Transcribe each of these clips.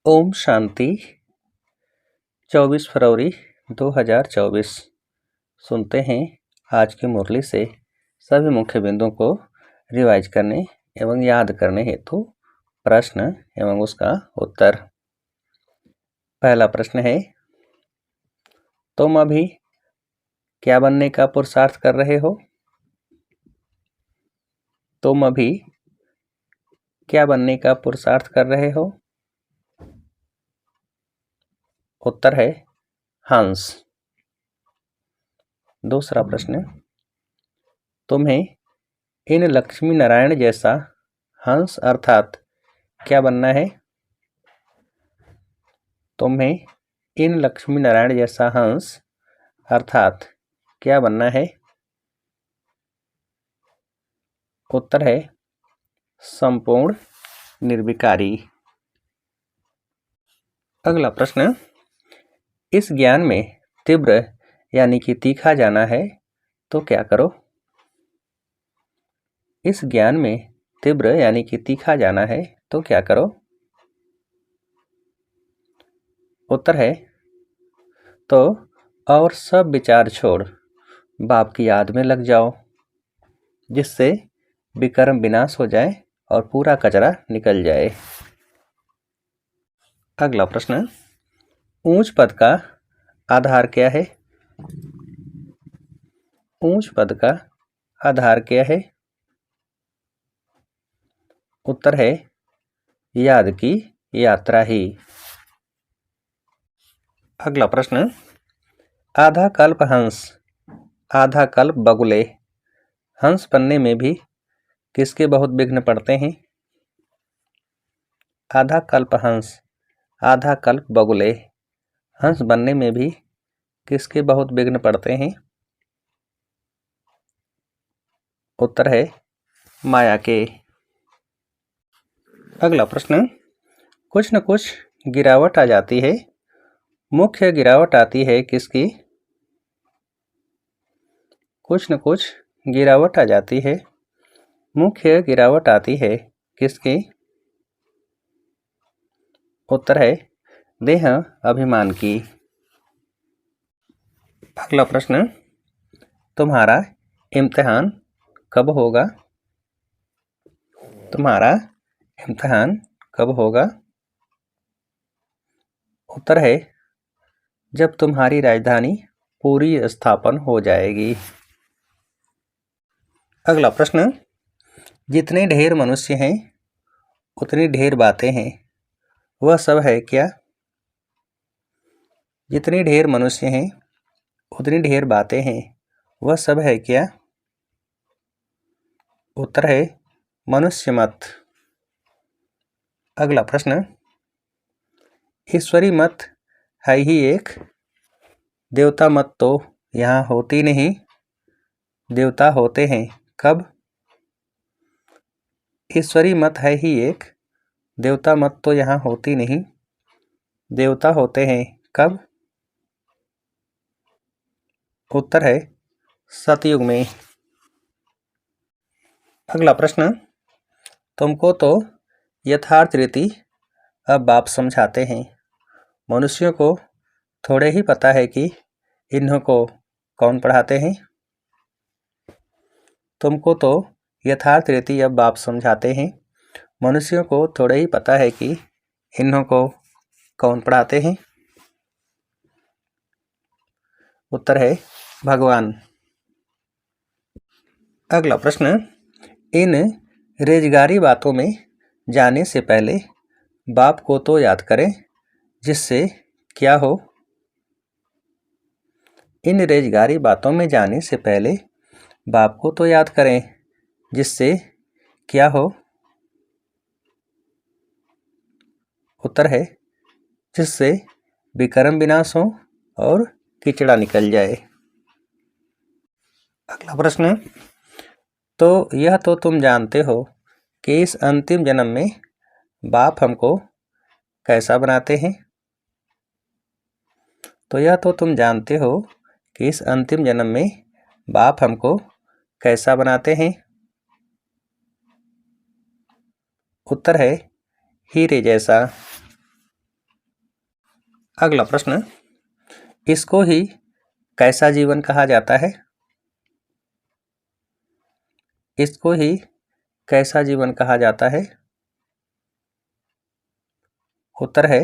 ओम शांति। 24 फरवरी 2024। सुनते हैं आज की मुरली से सभी मुख्य बिंदुओं को रिवाइज करने एवं याद करने हेतु प्रश्न एवं उसका उत्तर। पहला प्रश्न है, तुम अभी क्या बनने का पुरुषार्थ कर रहे हो? तुम अभी क्या बनने का पुरुषार्थ कर रहे हो? उत्तर है हंस। दूसरा प्रश्न, तुम्हें इन लक्ष्मी नारायण जैसा हंस अर्थात क्या बनना है? तुम्हें इन लक्ष्मी नारायण जैसा हंस अर्थात क्या बनना है? उत्तर है संपूर्ण निर्विकारी। अगला प्रश्न, इस ज्ञान में तीव्र यानी कि तीखा जाना है तो क्या करो? इस ज्ञान में तीव्र यानी कि तीखा जाना है तो क्या करो? उत्तर है तो और सब विचार छोड़ बाप की याद में लग जाओ, जिससे विकर्म विनाश हो जाए और पूरा कचरा निकल जाए। अगला प्रश्न, ऊंच पद का आधार क्या है? ऊंच पद का आधार क्या है? उत्तर है याद की यात्रा ही। अगला प्रश्न, आधा कल्प हंस आधा कल्प बगुले, हंस बनने में भी किसके बहुत विघ्न पड़ते हैं? आधा कल्प हंस आधा कल्प बगुले, हंस बनने में भी किसके बहुत विघ्न पड़ते हैं? उत्तर है माया के। अगला प्रश्न, कुछ न कुछ गिरावट आ जाती है, मुख्य गिरावट आती है किसकी? कुछ न कुछ गिरावट आ जाती है, मुख्य गिरावट आती है किसकी? उत्तर है देह अभिमान की। अगला प्रश्न, तुम्हारा इम्तिहान कब होगा? तुम्हारा इम्तिहान कब होगा? उत्तर है जब तुम्हारी राजधानी पूरी स्थापन हो जाएगी। अगला प्रश्न, जितने ढेर मनुष्य हैं उतनी ढेर बातें हैं, वह सब है क्या? जितने ढेर मनुष्य हैं उतनी ढेर बातें हैं, वह सब है क्या? उत्तर है मनुष्य मत। अगला प्रश्न, ईश्वरी मत है ही एक, देवता मत तो यहाँ होती नहीं, देवता होते हैं कब? ईश्वरी मत है ही एक, देवता मत तो यहाँ होती नहीं, देवता होते हैं कब? उत्तर है सतयुग में। अगला प्रश्न, तुमको तो यथार्थ रीति अब बाप समझाते हैं, मनुष्यों को थोड़े ही पता है कि इन्हों को कौन पढ़ाते हैं? तुमको तो यथार्थ रीति अब बाप समझाते हैं, मनुष्यों को थोड़े ही पता है कि इन्हों को कौन पढ़ाते हैं? उत्तर है भगवान। अगला प्रश्न, इन रेजगारी बातों में जाने से पहले बाप को तो याद करें, जिससे क्या हो? इन रेजगारी बातों में जाने से पहले बाप को तो याद करें, जिससे क्या हो? उत्तर है जिससे विकर्म विनाश हो और कीचड़ा निकल जाए। अगला प्रश्न, तो यह तो तुम जानते हो कि इस अंतिम जन्म में बाप हमको कैसा बनाते हैं? तो यह तो तुम जानते हो कि इस अंतिम जन्म में बाप हमको कैसा बनाते हैं? उत्तर है हीरे जैसा। अगला प्रश्न, इसको ही कैसा जीवन कहा जाता है? इसको ही कैसा जीवन कहा जाता है? उत्तर है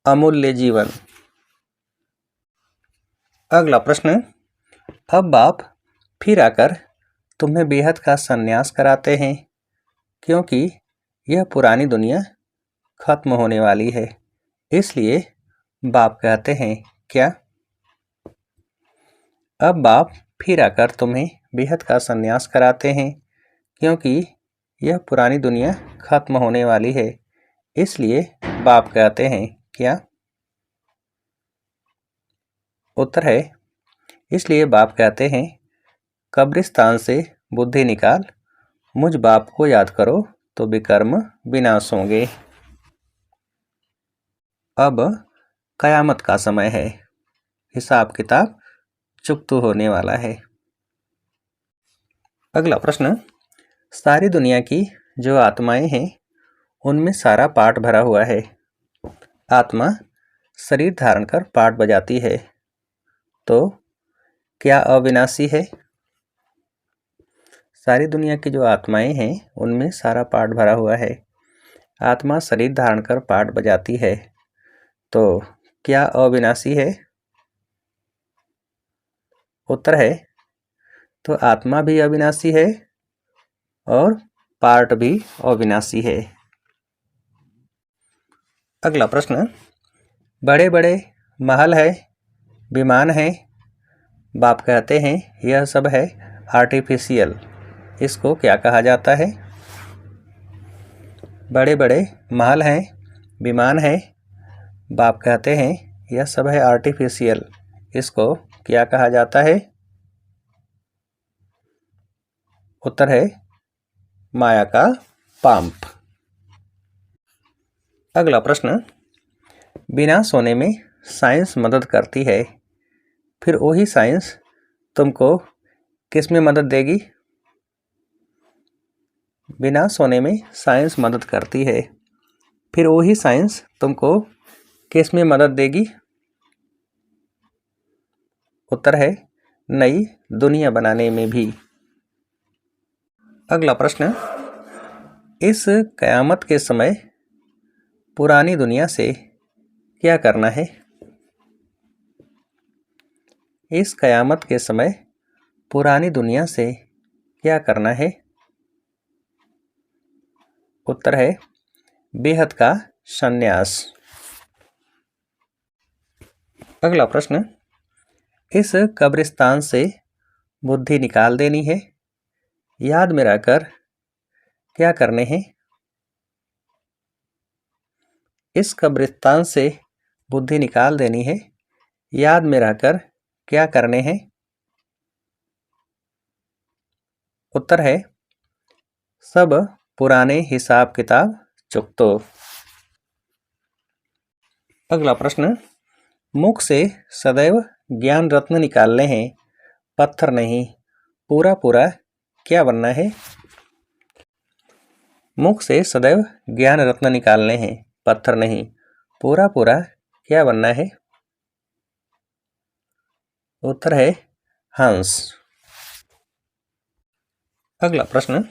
अमूल्य जीवन। अगला प्रश्न, अब बाप फिर आकर तुम्हें बेहद का संन्यास कराते हैं क्योंकि यह पुरानी दुनिया खत्म होने वाली है, इसलिए बाप कहते हैं क्या? अब बाप फिर आकर तुम्हें बेहद का संन्यास कराते हैं क्योंकि यह पुरानी दुनिया खत्म होने वाली है, इसलिए बाप कहते हैं क्या? उत्तर है इसलिए बाप कहते हैं कब्रिस्तान से बुद्धि निकाल, मुझ बाप को याद करो तो विकर्म विनाश होंगे। अब कयामत का समय है, हिसाब किताब चुकता होने वाला है। अगला प्रश्न, सारी दुनिया की जो आत्माएं हैं उनमें सारा पाठ भरा हुआ है। आत्मा शरीर धारण कर पाठ बजाती है, तो क्या अविनाशी है? सारी दुनिया की जो आत्माएं हैं उनमें सारा पाठ भरा हुआ है। आत्मा शरीर धारण कर पाठ बजाती है, तो क्या अविनाशी है? उत्तर है तो आत्मा भी अविनाशी है और पार्ट भी अविनाशी है। अगला प्रश्न, बड़े बड़े महल है, विमान है, बाप कहते हैं यह सब है आर्टिफिशियल, इसको क्या कहा जाता है? बड़े बड़े महल हैं, विमान है, बाप कहते हैं यह सब है आर्टिफिशियल, इसको क्या कहा जाता है? उत्तर है माया का पंप। अगला प्रश्न, बिना सोने में साइंस मदद करती है, फिर वही साइंस तुमको किस में मदद देगी? बिना सोने में साइंस मदद करती है, फिर वही साइंस तुमको किस में मदद देगी? उत्तर है नई दुनिया बनाने में भी। अगला प्रश्न, इस कयामत के समय पुरानी दुनिया से क्या करना है? इस कयामत के समय पुरानी दुनिया से क्या करना है? उत्तर है बेहद का संन्यास। अगला प्रश्न, इस कब्रिस्तान से बुद्धि निकाल देनी है, याद में रहकर क्या करने हैं? इस कब्रिस्तान से बुद्धि निकाल देनी है, याद में रहकर क्या करने हैं? उत्तर है सब पुराने हिसाब किताब चुकतो। अगला प्रश्न, मुख से सदैव ज्ञान रत्न निकालने हैं, पत्थर नहीं, पूरा पूरा क्या बनना है? मुख से सदैव ज्ञान रत्न निकालने हैं, पत्थर नहीं, पूरा पूरा क्या बनना है? उत्तर है हंस। अगला प्रश्न,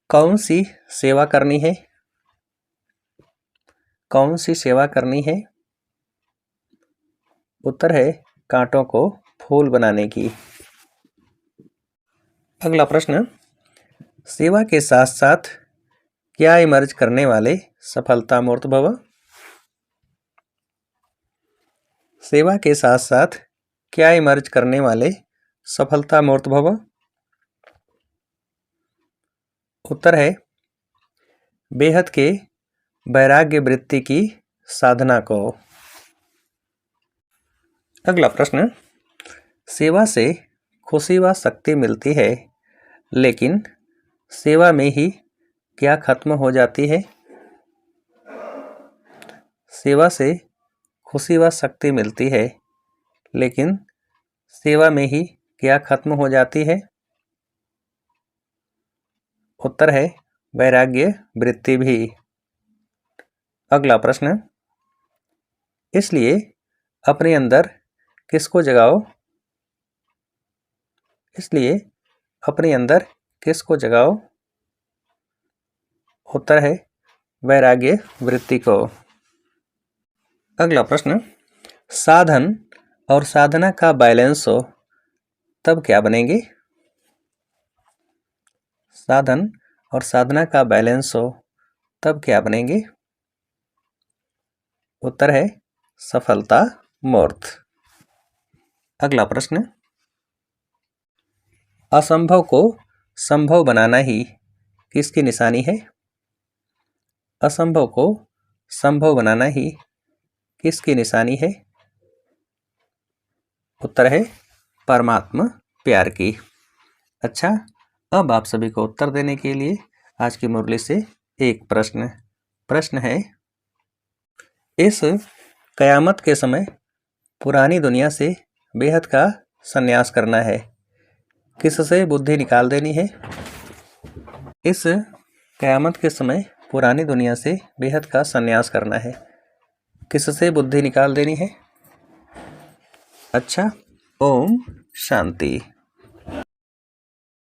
कौन सी सेवा करनी है? कौन सी सेवा करनी है? उत्तर है कांटों को फूल बनाने की। अगला प्रश्न, सेवा के साथ साथ क्या इमर्ज करने वाले सफलता मूर्त भव? सेवा के साथ साथ क्या इमर्ज करने वाले सफलता मूर्त भव? उत्तर है बेहद के वैराग्य वृत्ति की साधना को। अगला प्रश्न, सेवा से खुशी व शक्ति मिलती है, लेकिन सेवा में ही क्या खत्म हो जाती है? सेवा से खुशी व शक्ति मिलती है, लेकिन सेवा में ही क्या खत्म हो जाती है? उत्तर है वैराग्य वृत्ति भी। अगला प्रश्न, इसलिए अपने अंदर किसको जगाओ? इसलिए अपने अंदर किसको जगाओ? उत्तर है वैराग्य वृत्ति को। अगला प्रश्न, साधन और साधना का बैलेंस हो तब क्या बनेंगे? साधन और साधना का बैलेंस हो तब क्या बनेंगे? उत्तर है सफलता मूर्त। अगला प्रश्न, असंभव को संभव बनाना ही किसकी निशानी है? असंभव को संभव बनाना ही किसकी निशानी है? उत्तर है परमात्मा प्यार की। अच्छा, अब आप सभी को उत्तर देने के लिए आज की मुरली से एक प्रश्न है, इस कयामत के समय पुरानी दुनिया से बेहद का संन्यास करना है, किससे बुद्धि निकाल देनी है? इस कयामत के समय पुरानी दुनिया से बेहद का संन्यास करना है, किससे बुद्धि निकाल देनी है? अच्छा, ओम शांति।